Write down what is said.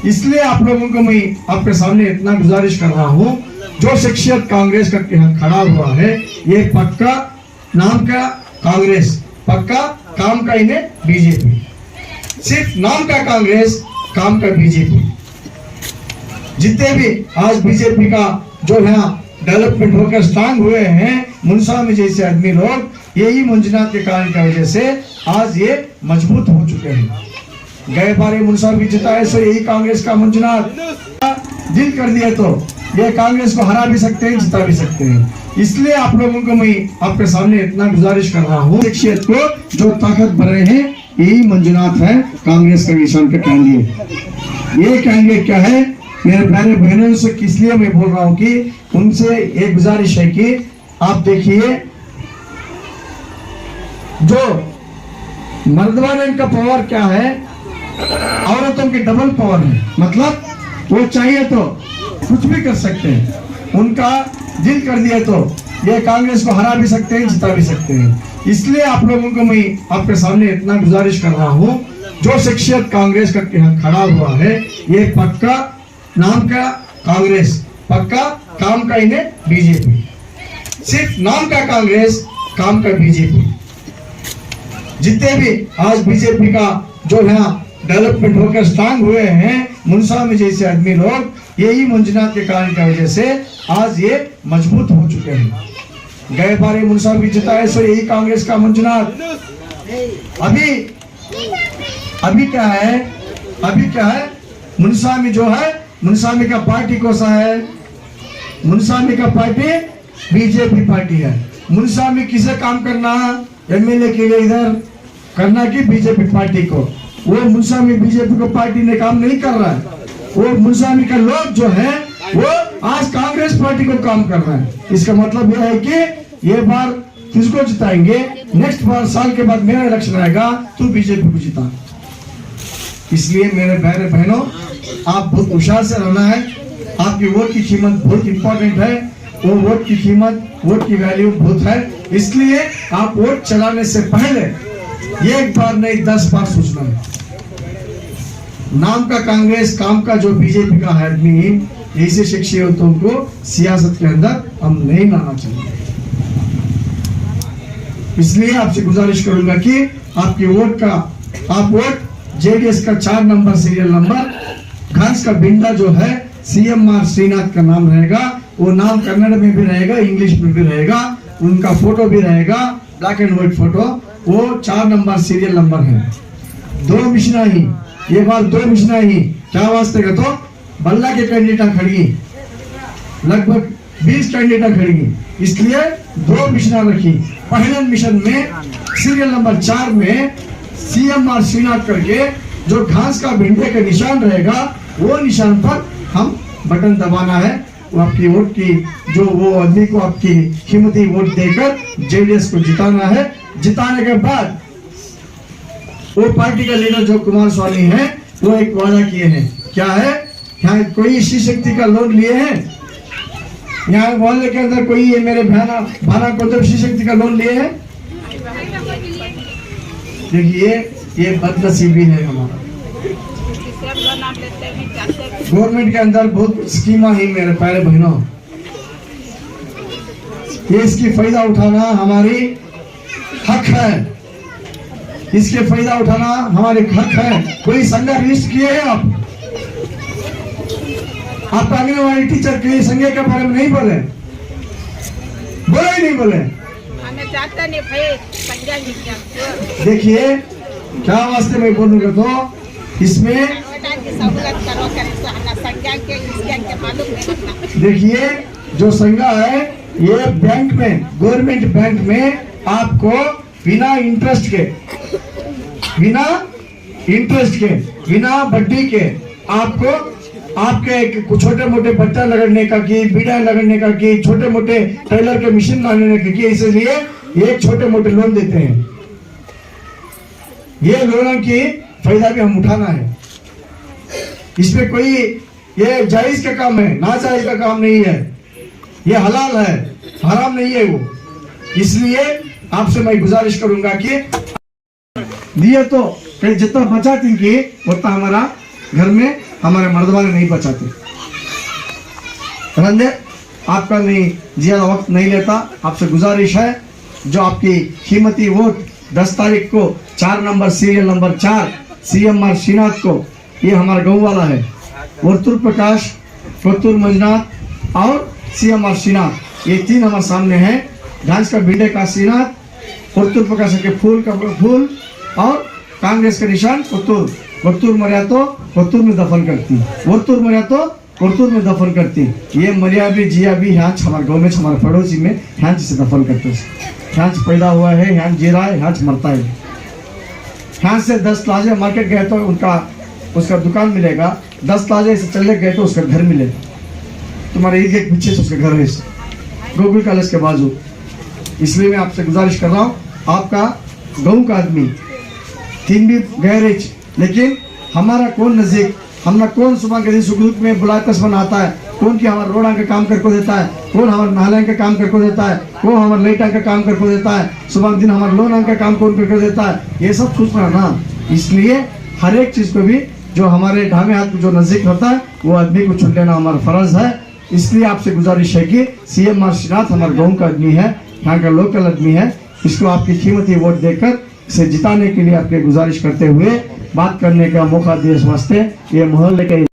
इसलिए आप लोगों को मैं आपके सामने इतना गुजारिश कर रहा हूँ, जो शख्सियत कांग्रेस का खड़ा हुआ है, ये पक्का नाम का कांग्रेस, पक्का काम का इन्हें बीजेपी, सिर्फ नाम का कांग्रेस, काम का बीजेपी। जितने भी आज बीजेपी का जो यहाँ डेवलपमेंट होकर स्ट्रांग हुए हैं, मुंशा में जैसे आदमी लोग, यही मंजुनाथ के कारण की वजह से आज ये मजबूत हो चुके हैं। गए बार मुंशा भी जिताए, सो यही कांग्रेस का मंजुनाथ दिल कर दिया तो ये कांग्रेस को हरा भी सकते हैं, जिता भी सकते हैं। इसलिए आप लोगों को मैं आपके सामने इतना गुजारिश कर रहा हूँ, शख्सियत को जो ताकत भर रहे हैं, यही मंजुनाथ है कांग्रेस का किसान का कैंडिडेट। ये कैंडिडेट क्या है, मेरे प्यारे बहनों से किस लिए मैं बोल रहा हूँ कि उनसे एक गुजारिश है कि आप देखिए, जो मर्दवान का पावर क्या है, औरतों की डबल पावर है। मतलब वो चाहिए तो कुछ भी कर सकते हैं, उनका दिल कर दिया तो ये कांग्रेस को हरा भी सकते हैं, जिता भी सकते हैं। इसलिए आप लोगों को मैं आपके सामने इतना गुजारिश कर रहा हूँ, जो शख्सियत कांग्रेस का खड़ा हुआ है, ये पक्का नाम का कांग्रेस, पक्का काम का इन्हें बीजेपी, सिर्फ नाम का कांग्रेस, काम का बीजेपी। जितने भी आज बीजेपी का जो यहाँ डेवलपमेंट होकर स्ट्रांग हुए हैं, मुंशा में जैसे आदमी लोग, यही मंजुनाथ के कारण की वजह से आज ये मजबूत हो चुके हैं। गए बार मुंशा भी जिताए, सो यही कांग्रेस का मंजुनाथ। अभी क्या है, मुंशा में जो है, मुंशा में का पार्टी कौन सा है, मुंशा में का पार्टी बीजेपी पार्टी है। मुंशा में किसे काम करना, एमएलए के लिए इधर करना कि बीजेपी पार्टी को, वो मुंशा में बीजेपी को पार्टी ने काम नहीं कर रहा है, वो मुंशा में का लोग जो है वो आज कांग्रेस पार्टी को काम कर रहा है। इसका मतलब यह है कि ये बार किसको जिताएंगे, नेक्स्ट बार साल के बाद मेरा इलेक्शन आएगा तो बीजेपी को जिता। इसलिए मेरे प्यारे बहनों, आप बहुत होशियार से रहना है। आपकी वोट की कीमत बहुत इंपॉर्टेंट है, वो वोट की कीमत, वोट की वैल्यू बहुत है। इसलिए आप वोट चलाने से पहले एक बार नहीं 10 बार सोचना है। नाम का कांग्रेस, काम का जो बीजेपी का है आदमी, ऐसे शख्सियतों को सियासत के अंदर हम नहीं लाना चाहिए। इसलिए आपसे गुजारिश करूंगा कि आपकी वोट का, आप वोट जेडीएस का 4 नंबर सीरियल नंबर घास का बिंडा जो है, CMR श्रीनाथ का नाम रहेगा। वो नाम कन्नड़ में भी रहेगा, इंग्लिश में भी रहेगा, उनका फोटो भी रहेगा, ब्लैक एंड व्हाइट फोटो। वो 4 नंबर सीरियल नंबर है। 2 मिशना ही, ये बार 2 मिशना ही क्या वास्ते का, तो बल्ला के कैंडिडेट खड़ी, लगभग 20 कैंडिडेट खड़ी, इसलिए 2 मिशना रखी। पहले मिशन में सीरियल नंबर 4 में CMR श्रीनाथ करके जो घास का भिंडे का निशान रहेगा, वो निशान पर हम बटन दबाना है। वो आपकी वोट की जो वो आदमी को आपकी कीमती वोट देकर जेडीएस को जिताना है। जिताने के बाद वो पार्टी का लीडर जो कुमार स्वामी है, वो एक वादा किए हैं। क्या है, यहाँ कोई श्री शक्ति का लोन लिए हैं, यहाँ मोहल्ले के अंदर कोई ये मेरे भाना को श्री शक्ति का लोन लिए हैं। देखिए ये बदनसीबी है हमारा। गवर्नमेंट के अंदर बहुत स्कीमा ही मेरे प्यारे बहनों, ये इसकी फायदा उठाना हमारी हक है, इसके फायदा उठाना हमारे हक है। कोई संज्ञा रजिस्टर किए हैं आप आंगनवाड़ी टीचर के संज्ञा के बारे में नहीं बोले ही नहीं बोले। देखिए क्या वास्ते मैं बोलूंगा, तो इसमें देखिए जो संज्ञा है, ये बैंक में, गवर्नमेंट बैंक में आपको बिना इंटरेस्ट के, बिना वड्डी के आपको आपके छोटे मोटे बट्टा लगने का की, बीड़ा लगने का की, छोटे मोटे टेलर के मशीन लगाने का की, इसलिए ये छोटे मोटे लोन देते हैं। ये लोन की फायदा भी हम उठाना है। इसमें कोई ये जायज का काम है, नाजायज का काम नहीं है, ये हलाल है, हराम नहीं है वो। इसलिए आपसे मैं गुजारिश करूंगा कि दिए तो जितना बचा थी उतना हमारा घर में हमारे मर्दवाने नहीं बचाते। रंदे आपका नहीं ज्यादा वक्त नहीं लेता, आपसे गुजारिश है जो आपकी कीमती वोट 10 तारीख को 4 number serial number 4 CMR Srinath को, ये हमारा गाँव वाला है, वर्तुल प्रकाश, कोतुल मंजुनाथ और CMR श्रीनाथ, ये 3 हमारे सामने हैं। घास का भिंडे का श्रीनाथ, वर्तुल प्रकाश के फूल का फूल और कांग्रेस का निशान कोतुल। वर्तुल मरिया तो कोतुल में दफन करती, वर्तुल मरिया तो वर्तुल में दफन करती। ये मरिया भी जिया भी यहाँ हमारे गाँव में, हमारे पड़ोसी में यहाँ से दफन करते हैं। यहाँ पैदा हुआ है, यहाँ जी रहा है, यहाँ मरता है। यहाँ से 10 लाजे मार्केट गए तो उसका दुकान मिलेगा, 10 लाजे से चले गए तो उसका घर मिलेगा। तुम्हारे ईद के पीछे से उसका घर है, गोकुल कॉलेज के बाजू। इसलिए मैं आपसे गुजारिश कर रहा हूँ, आपका गाँव का आदमी 3 भी गए रिच, लेकिन हमारा कौन नज़दीक, हमने कौन सुबह के दिन सुख दुख में बुलाते बनाता है, कौन की हमारे रोड़ा का काम करको देता है, कौन हमारे नाले का काम करको देता है, कौन हमारे लाइटा का काम करको देता है, सुबह दिन हमारे लोन का काम कौन करको देता है, ये सब सोचना ना। इसलिए हर एक चीज़ को भी जो हमारे ढामे हाथ को जो नज़दीक होता है वो आदमी को चुन लेना हमारा फ़र्ज़ है। इसलिए आपसे गुजारिश है कि CMR श्रीनाथ हमारे गाँव का आदमी है, यहाँ का लोकल आदमी है, इसको आपकी कीमती वोट देकर इसे जिताने के लिए आपके गुजारिश करते हुए बात करने का मौका दिए वास्ते ये मोहल्ले के